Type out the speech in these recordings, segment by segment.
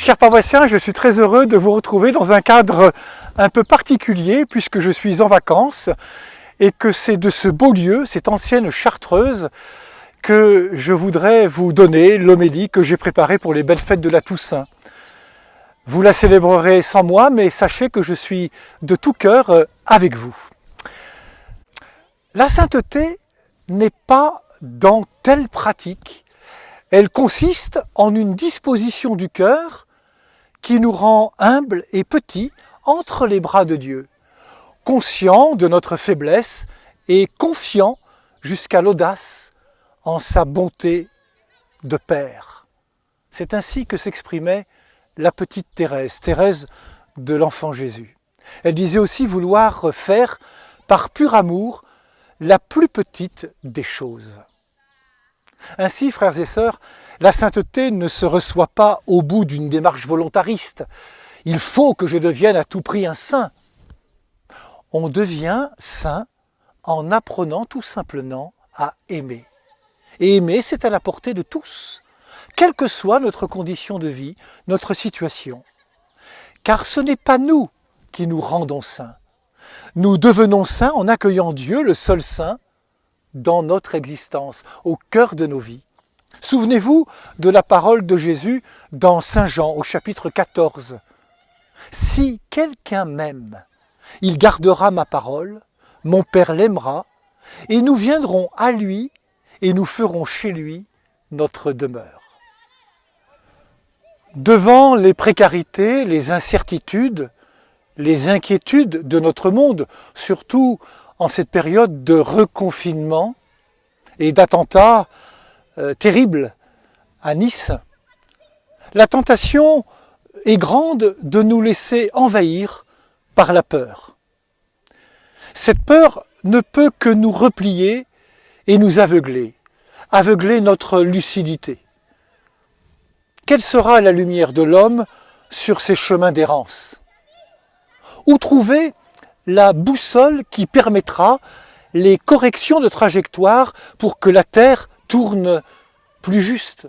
Chers paroissiens, je suis très heureux de vous retrouver dans un cadre un peu particulier puisque je suis en vacances et que c'est de ce beau lieu, cette ancienne Chartreuse, que je voudrais vous donner l'homélie que j'ai préparée pour les belles fêtes de la Toussaint. Vous la célébrerez sans moi, mais sachez que je suis de tout cœur avec vous. La sainteté n'est pas dans telle pratique. Elle consiste en une disposition du cœur qui nous rend humbles et petits entre les bras de Dieu, conscients de notre faiblesse et confiants jusqu'à l'audace en sa bonté de Père. C'est ainsi que s'exprimait la petite Thérèse, Thérèse de l'Enfant Jésus. Elle disait aussi vouloir faire, par pur amour, la plus petite des choses. Ainsi, frères et sœurs, la sainteté ne se reçoit pas au bout d'une démarche volontariste. Il faut que je devienne à tout prix un saint. On devient saint en apprenant tout simplement à aimer. Et aimer, c'est à la portée de tous, quelle que soit notre condition de vie, notre situation. Car ce n'est pas nous qui nous rendons saints. Nous devenons saints en accueillant Dieu, le seul saint, dans notre existence, au cœur de nos vies. Souvenez-vous de la parole de Jésus dans Saint Jean, au chapitre 14. « Si quelqu'un m'aime, il gardera ma parole, mon Père l'aimera, et nous viendrons à lui et nous ferons chez lui notre demeure. » Devant les précarités, les incertitudes, les inquiétudes de notre monde, surtout en cette période de reconfinement et d'attentats terribles à Nice, la tentation est grande de nous laisser envahir par la peur. Cette peur ne peut que nous replier et nous aveugler notre lucidité. Quelle sera la lumière de l'homme sur ses chemins d'errance? Où trouver la boussole qui permettra les corrections de trajectoire pour que la Terre tourne plus juste?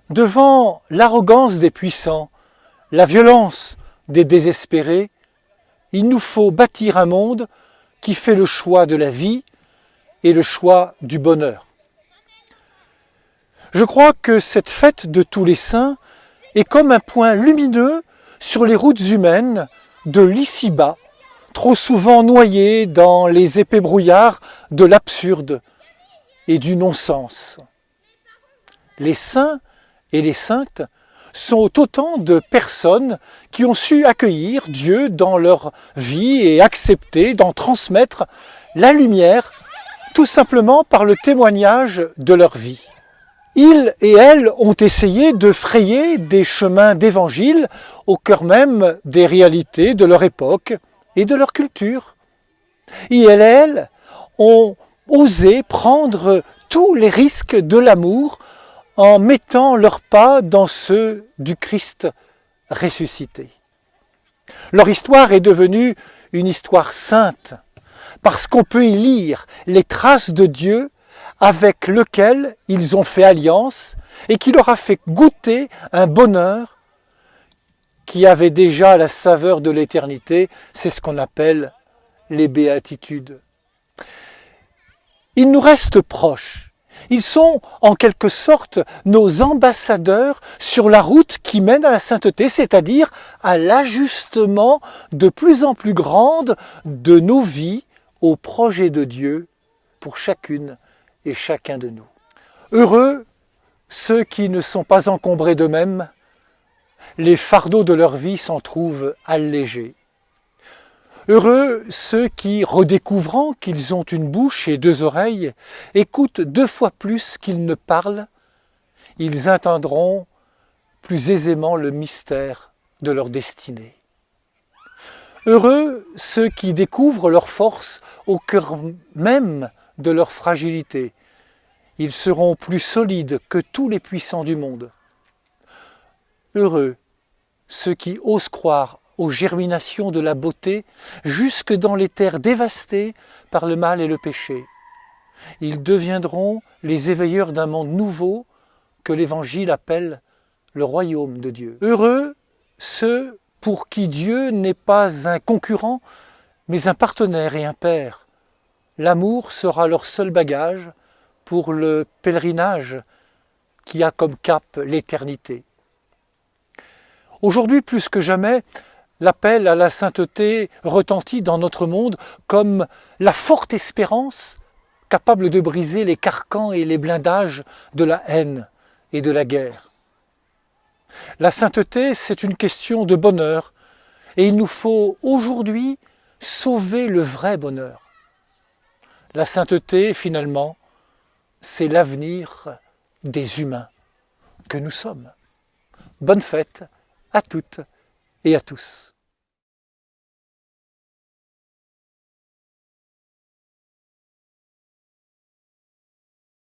Devant l'arrogance des puissants, la violence des désespérés, il nous faut bâtir un monde qui fait le choix de la vie et le choix du bonheur. Je crois que cette fête de tous les saints est comme un point lumineux sur les routes humaines de l'ici-bas, trop souvent noyées dans les épais brouillards de l'absurde et du non-sens. Les saints et les saintes sont autant de personnes qui ont su accueillir Dieu dans leur vie et accepter d'en transmettre la lumière, tout simplement par le témoignage de leur vie. Ils et elles ont essayé de frayer des chemins d'évangile au cœur même des réalités de leur époque et de leur culture. Et elles ont osé prendre tous les risques de l'amour en mettant leurs pas dans ceux du Christ ressuscité. Leur histoire est devenue une histoire sainte parce qu'on peut y lire les traces de Dieu avec lequel ils ont fait alliance et qui leur a fait goûter un bonheur qui avait déjà la saveur de l'éternité. C'est ce qu'on appelle les béatitudes. Ils nous restent proches. Ils sont en quelque sorte nos ambassadeurs sur la route qui mène à la sainteté, c'est-à-dire à l'ajustement de plus en plus grande de nos vies au projet de Dieu pour chacune et chacun de nous. Heureux ceux qui ne sont pas encombrés d'eux-mêmes, les fardeaux de leur vie s'en trouvent allégés. Heureux ceux qui, redécouvrant qu'ils ont une bouche et deux oreilles, écoutent 2 fois plus qu'ils ne parlent, ils entendront plus aisément le mystère de leur destinée. Heureux ceux qui découvrent leur force au cœur même de leur fragilité. Ils seront plus solides que tous les puissants du monde. Heureux ceux qui osent croire aux germinations de la beauté jusque dans les terres dévastées par le mal et le péché. Ils deviendront les éveilleurs d'un monde nouveau que l'Évangile appelle le royaume de Dieu. Heureux ceux pour qui Dieu n'est pas un concurrent, mais un partenaire et un père. L'amour sera leur seul bagage pour le pèlerinage qui a comme cap l'éternité. Aujourd'hui, plus que jamais, l'appel à la sainteté retentit dans notre monde comme la forte espérance capable de briser les carcans et les blindages de la haine et de la guerre. La sainteté, c'est une question de bonheur, et il nous faut aujourd'hui sauver le vrai bonheur. La sainteté, finalement, c'est l'avenir des humains que nous sommes. Bonne fête à toutes et à tous.